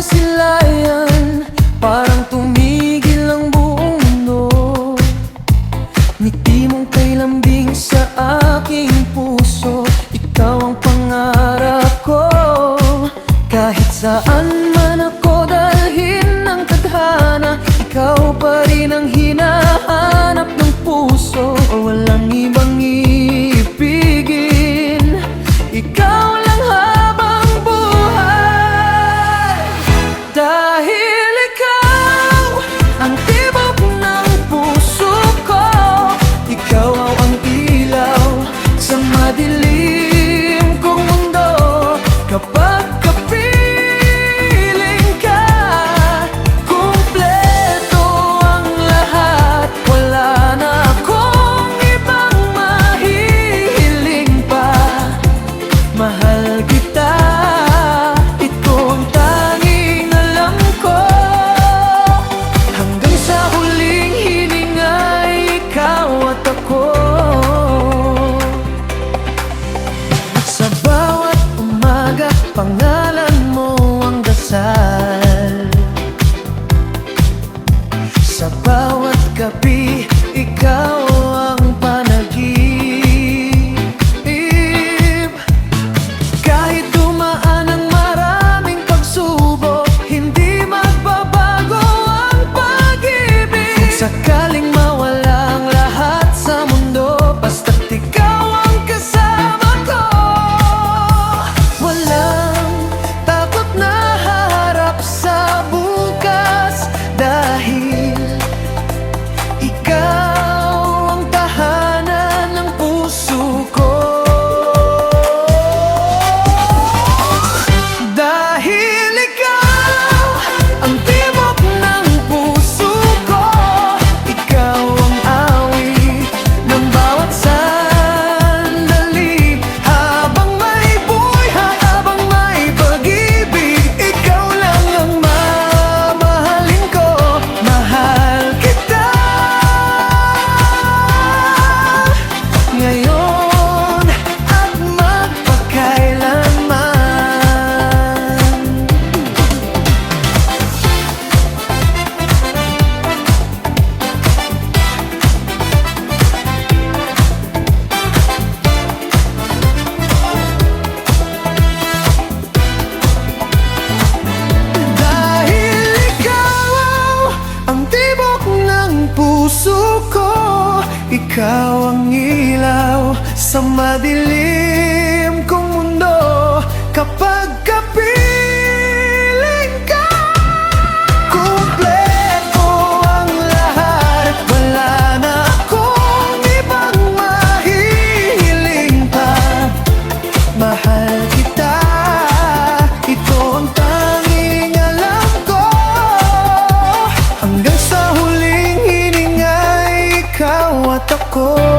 masilayan, parang tumigil ang buong mundo. Ngiti mong kay lambing sa aking puso, ikaw ang pangarap ko. Kahit saan man ako dalhin ng tadhana, ikaw pa rin ang hinahanap ng puso. Walang ibang iibigin, ikaw lang habang buhay. Dahil ikaw ang tibok ng puso ko, ikaw ang ilaw sa madilim kong mundo. Kapag kapiling ka, kumpleto ang lahat. Wala na akong ibang mahihiling pa. Mahal kita, ito ang tanging alam ko. Hanggang sa huling hininga, ikaw at ako. Sa bawat umaga, pangalan mo ang dasal. Sa bawat gabi, ikaw ang panaginip. Kahit dumaan ang maraming pagsubok, hindi magbabago ang pag-ibig. Kung sakaling mawala ang lahat sa mundo, basta't ikaw ang kasama ko. Walang takot na harap sa bukas, dahil ikaw ang tahanan ng puso ko. Dahil ikaw ang tibok ng puso ko, ikaw ang awit ng bawat sandali. Habang may buhay, habang may pag-ibig, ikaw lang ang mamahalin ko. Mahal kita ngayon at magpakailanman. Dahil ikaw ang tibok ng puso ko, ikaw ang ilaw sa madilim kong mundo. Kapag kapiling ka, kumpleto ang lahat. Wala na akong ibang mahihiling pa. Mahal kita, ito ang tanging alam ko. Hanggang sa huling hininga, ikaw at ako.